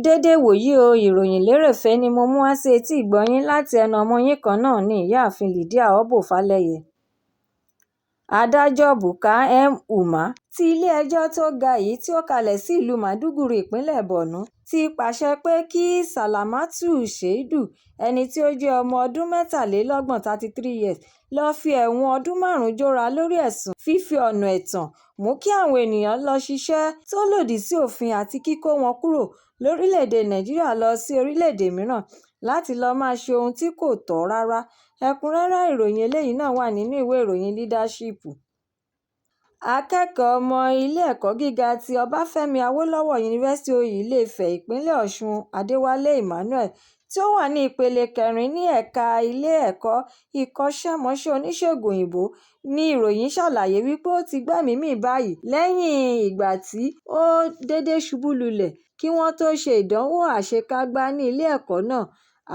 déédé wòyí o, ìròyìn lérèfé ni mo mú wá sí etí ìgbọ́-yín láti ẹnu ọmọ yín kan náà ní ìyáàfin Lydia Ọbọ́falẹ́yẹ. Adájọ́ Bukka M. Umar ti ilé-ẹjọ́ tó ga èyí tí ó kalẹ̀ sí ìlú Maiduguri ìpínlẹ̀ Borno ti pàṣẹ pé kí Salamatu Shaidu, ẹni tí ó jẹ́ ọmọ ọdún 33 years, lọ́ọ́ fi ẹ̀wọ̀n ọdún 5 jóra lórí ẹ̀sùn fífi ọ̀nà ẹ̀tàn mú kí àwọn ènìyàn lọ ṣiṣẹ́ tó lòdì sí òfin àti kíkó wọn kúrò lórílẹ̀-èdè Nàìjíríà lọ sí orílẹ̀-èdè mìíràn láti lọ́ọ́ máa ṣe ohun tí kò tọ́ rárá. Ẹ̀kúnrẹ́rẹ́ ìròyìn eléyìí náà wà nínú ìwé ìròyìn Leadership. Akẹ́kọ̀ọ́ ọmọ ilé-ẹ̀kọ́ gíga ti Ọbáfẹ́mi Awólọ́wọ̀ Yunifásítì Ilé-Ifẹ̀ ìpínlẹ̀ Ọ̀ṣun Adéwálé Emmanuel, tí ó wà ní ìpele 4 ní ẹ̀ka ilé-ẹ̀kọ́ ìkọ́ṣẹ́mọṣẹ́ oníṣègùn òyìnbó, ní ìròyìn ṣàlàyé wípé ó ti gbẹ́mìí mì báyìí lẹ́yìn ìgbà tí ó dédé ṣubú lulẹ̀ kí wọ́n tó ṣe ìdánwò àṣekágbá ní ilé-ẹ̀kọ́ náà.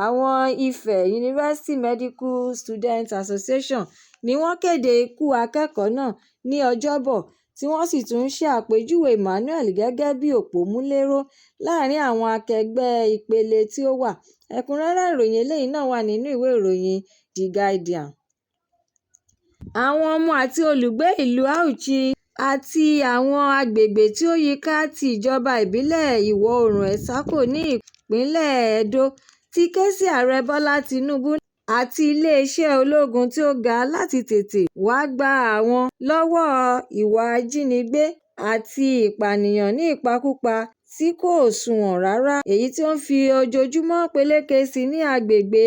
Àwọn Ife University Medical Students Association ni wọ́n kéde ikú akẹ́kọ̀ọ́ náà ní Ọjọ́bọ̀, tí wọ́n sì tún ṣe àpèjúwe Emmanuel gẹ́gẹ́ bí òpómúléró láàrin àwọn akẹgbẹ́ ìpele tí ó wà. Ẹ̀kúnrẹ́rẹ́ ìròyìn eléyìí náà wà nínú ìwé ìròyìn The Guardian. Àwọn ọmọ àti olùgbé ìlú Auchi àti àwọn agbègbè tí ó yíká ti ìjọba ìbílẹ̀ Ìwọ̀-oòrùn Ẹ̀sákò ní ìpínlẹ̀ Edo ti ké sí Ààrẹ Bọ́lá Tinubu àti iléeṣẹ́ ológun tí ó ga láti tètè wá gba àwọn lọ́wọ́ ìwà ìjínigbé àti ìpànìyàn ní ìpakúpa tí kò sunwọ̀n rárá, èyí tí ó ń fi ojoojúmọ́ peléke sí ní agbègbè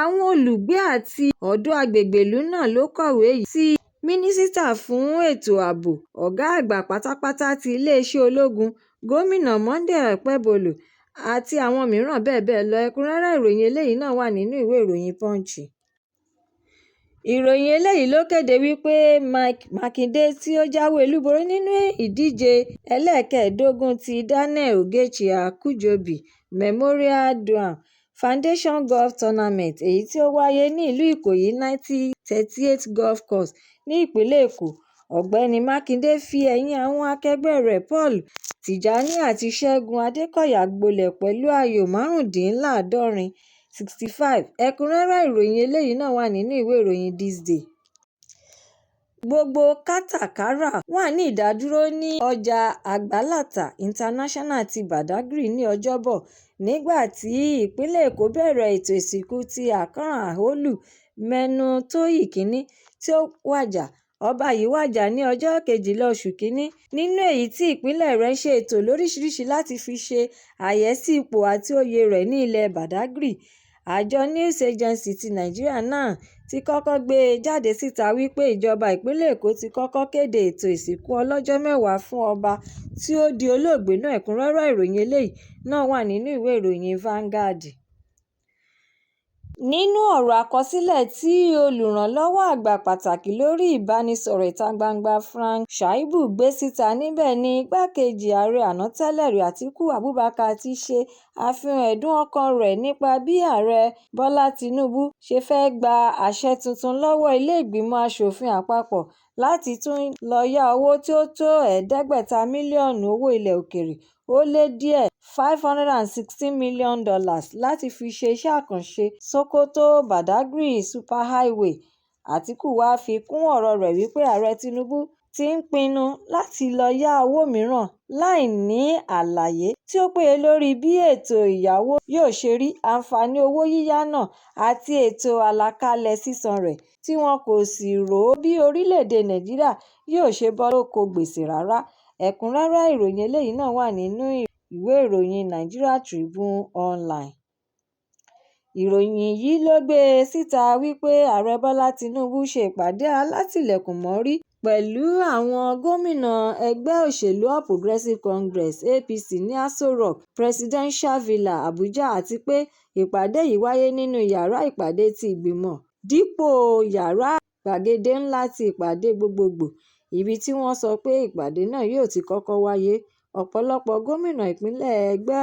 àwọn olùgbé àti ọ̀dọ́ agbègbè ìlú náà ló kọ̀wé yìí sí Mínísítà fún ètò ààbò, ọ̀gá àgbà pátápátá ti iléeṣẹ́ ológun, Gómìnà Monday Okpebholo àti àwọn mìíràn bẹ́ẹ̀ bẹ́ẹ̀ lọ. Ẹ̀kúnrẹ́rẹ́ ìròyìn eléyìí náà wà nínú ìwé ìròyìn Punch. Ìròyìn eléyìí ló kéde wípé Mike Makinde, tí ó jáwé olúborí nínú ìdíje ẹlẹ́ẹ̀kẹẹ̀dógún ti Daniel Ogechi Akujobi Memorial Dam Foundation Golf Tournament, èyí tí ó wáyé ní ìlú Ìkòyí 1938 Golf Course ní ìpínlẹ̀ Èkó. Ọ̀gbẹ́ni Makinde fi ẹ̀yìn àwọn akẹgbẹ́ rẹ̀ Paul Tijani àti Ṣẹ́gun Adékọ̀yà gbolẹ̀ pẹ̀lú ayò 75. 65. Ẹ̀kúnrẹ́rẹ́ ìròyìn eléyìí náà wà nínú ìwé ìròyìn This Day. Gbogbo kátàkárà wà ní ìdádúró ní ọjà Àgbàlàtà International ti Badagry ní Ọjọ́bọ̀, nígbà tí ìpínlẹ̀ Èkó bẹ̀rẹ̀ ètò ìsìnkú ti Àkànràn Àhólù Mẹ́nútóyì Kínní tí ó wàjà. Ọba yìí wàjà ní ọjọ́ 12 oṣù Kínní, nínú èyí tí ìpínlẹ̀ rẹ̀ ṣe ètò lóríṣiríṣi láti fi ṣe àyẹ́sí ipò àti oyè rẹ̀ ní ilẹ̀ Badagry. Àjọ News Agency ti Nàìjíríà náà ti kọ́kọ́ gbé jáde síta wípé ìjọba ìpínlẹ̀ Èkó ti kọ́kọ́ kéde ètò ìsìnkú ọlọ́jọ́ 10 fún ọba tí ó di olóògbé náà. Ẹ̀kúnrẹ́rẹ́ ìròyìn eléyìí náà wà nínú ìwé ìròyìn Vanguard. Nínú ọ̀rọ̀ àkọsílẹ̀ tí olùrànlọ́wọ́ àgbà pàtàkì lórí ìbánisọ̀rọ̀ ìta gbangba Frank Shaibu gbé síta, níbẹ̀ ni igbákejì ààrẹ àná tẹ́lẹ̀ rí Atiku Abubakar ti ṣe àfihàn ẹ̀dùn ọkàn rẹ̀ nípa bí ààrẹ Bọ́lá Tinubu ṣe fẹ́ gba àṣẹ tuntun lọ́wọ́ ilé ìgbìmọ̀ aṣòfin àpapọ̀ láti tún lọ yá owó tí ó tó $500 mílíọ̀nù owó ilẹ̀ òkèèrè ó lé díẹ̀ $516 million láti fi ṣe iṣẹ́ àkànṣe Sokoto-Badagry Superhighway. Atiku wá fi kún ọ̀rọ̀ rẹ̀ wípé ààrẹ Tinubu ti ń pinnu láti lọ yá owó mìíràn láì ní àlàyé tí ó péye lórí bí ètò ìyáwó yóò ṣe rí, àǹfààní owó yíyá náà àti ètò àlàkalẹ̀ sísan rẹ̀, tí wọn kò sì rò ó bí orílẹ̀-èdè Nàìjíríà yóò ṣe bọ́ lóko gbèsè rárá. Ẹ̀kúnrẹ́rẹ́ ìròyìn eléyìí náà wà nínú ìwé ìròyìn Nigeria Tribune Online. Ìròyìn yìí ló gbé síta wípé ààrẹ Bọ́lá Tinubu ṣe ìpàdé alátìlẹ̀kùnmọ́rí pẹ̀lú àwọn gómìnà ẹgbẹ́ òṣèlú All Progressives Congress (APC) ní Aso Rock Presidential Villa, Abuja, àti pé ìpàdé yìí wáyé nínú yàrá ìpàdé ti ìgbìmọ̀ dípò yàrá gbàgede ńlá ti ìpàdé gbogbogbò, ibi tí wọ́n sọ pé ìpàdé náà yóò ti kọ́kọ́ wáyé. Ọ̀pọ̀lọpọ̀ gómìnà ìpínlẹ̀ ẹgbẹ́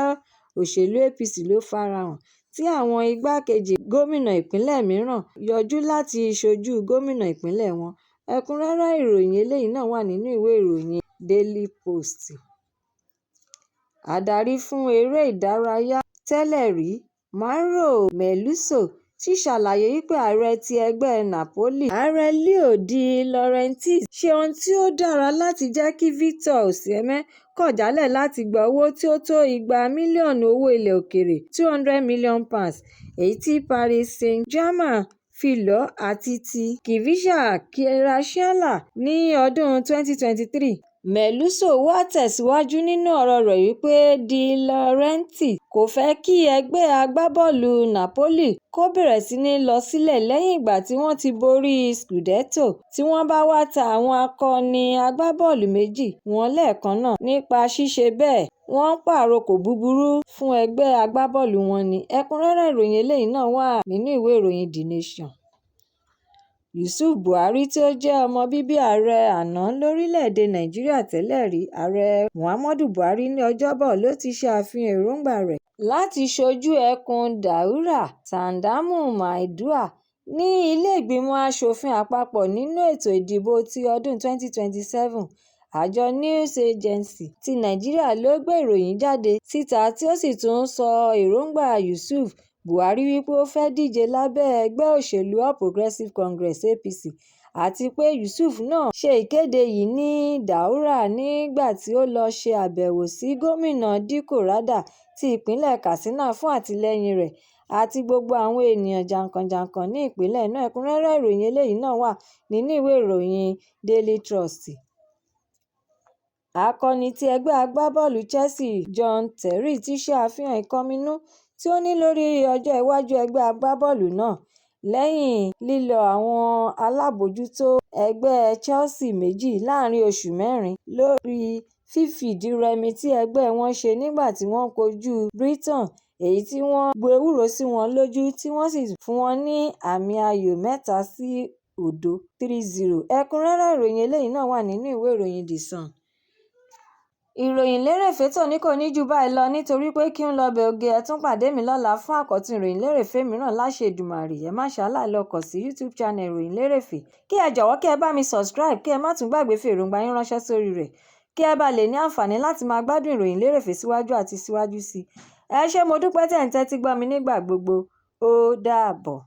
òṣèlú APC ló farahàn, tí àwọn igbákejì gómìnà ìpínlẹ̀ mìíràn yọjú láti ṣojú gómìnà ìpínlẹ̀ wọn. Ẹ̀kúnrẹ́rẹ́ ìròyìn eléyìí náà wà nínú ìwé ìròyìn Daily Post. Adarí fún eré ìdárayá tẹ́lẹ̀ rí Mauro Meluso ti ṣàlàyé wípé ààrẹ ti ẹgbẹ́ Napoli, Ààrẹ Leo de Laurentiis, ṣe ohun tí ó dára láti jẹ́ kí Victor Osimhen kọ̀ jálẹ̀ láti gba owó tí ó tó £200 mílíọ̀nù owó ilẹ̀ òkèèrè £200 million, èyí tí Paris Saint-Germain fi lọ̀ àti ti Kvaratskhelia ní ọdún 2023. Meluso wá tẹ̀síwájú nínú ọ̀rọ̀ rẹ̀ wípé De Laurentiis kò fẹ́ kí ẹgbẹ́ agbábọ́ọ̀lù Napoli kó bẹ̀rẹ̀ sí ní lọ sílẹ̀ lẹ́yìn ìgbà tí wọ́n ti borí Scudetto, tí wọ́n bá wá ta àwọn akọni agbábọ́ọ̀lù méjì wọn lẹ́ẹ̀kan náà. Nípa ṣíṣe bẹ́ẹ̀, wọ́n ń pàrokò búburú fún ẹgbẹ́ agbábọ́ọ̀lù wọn ni. Ẹ̀kúnrẹ́rẹ́ ìròyìn eléyìí náà wà nínú ìwé ìròyìn The Nation. Yusuf Buhari tí ó jẹ́ ọmọ bíbí ààrẹ àná lórílẹ̀‐èdè Nàìjíríà tẹ́lẹ̀ rí, Ààrẹ Muhammadu Buhari ní Ọjọ́bọ̀ ló ti ṣe àfihàn èròǹgbà rẹ̀ láti ṣojú ẹkùn Daura Sandamu Maiduguri ní ilé-ìgbìmọ̀ aṣòfin àpapọ̀ nínú ètò ìdìbò ti ọdún 2027. Àjọ News Agency ti Nàìjíríà ló gbé ìròyìn jáde síta tí ó sì tún sọ èròǹgbà Yusuf Buhari wípé ó fẹ́ díje lábẹ́ ẹgbẹ́ òṣèlú All Progressives Congress (APC) àti pé Yusuf náà ṣe ìkéde yìí ní Daura nígbà tí ó lọ ṣe àbẹ̀wò sí gómìnà Dikko Rada ti ìpínlẹ̀ Katsina fún àtìlẹ́yìn rẹ̀ àti gbogbo àwọn ènìyàn jàǹkàn-jàǹkàn ní ìpínlẹ̀ náà. Ẹ̀kúnrẹ́rẹ́ ìròyìn eléyìí náà wà nínú ìwé ìròyìn Daily Trust. Akọni ti ẹgbẹ́ agbábọ́ọ̀lù Chelsea John Terry ti ṣe àfihàn ìkọminú tí ó ní lórí ọjọ́ iwájú ẹgbẹ́ agbábọ́ọ̀lù náà lẹ́yìn lílọ àwọn alábòójútó ẹgbẹ́ Chelsea méjì láàrin oṣù mẹ́rin lórí fífìdírẹmi tí ẹgbẹ́ wọn ṣe nígbà tí wọ́n kojú Brighton, èyí tí wọ́n gbo ewúro sí wọn lójú tí wọ́n sì fún wọn ní àmì ayò 3-0 3-0. Ẹ̀kúnrẹ́rẹ́ ìròyìn eléyìí náà wà nínú ìwé ìròyìn The Sun. Ìròyìn lérèfé tòní kò ní jù báyìí lọ nítorí pé kí n lọ bẹ̀ oge. Ẹ tún pàdé mi lọ́la fún àkọ́tún ìròyìn lérèfé mìíràn láṣẹ Èdùmàrè. Ẹ má ṣàlàyé lọ kàn sí YouTube channel ìròyìn lérèfé. Kí ẹ jọ̀wọ́ kí ẹ bá mi subscribe, kí ẹ má tún gbàgbé fi èròǹgbà yín ránṣẹ́ sórí rẹ̀ kí ẹ bá lè ní àǹfààní láti máa gbádùn ìròyìn lérèfé síwájú àti síwájú sí i. Ẹ ṣé mo dúpẹ́ tẹ̀ ń tẹ́tí gbọ́ mi nígbà gbogbo. Ó dàbọ̀.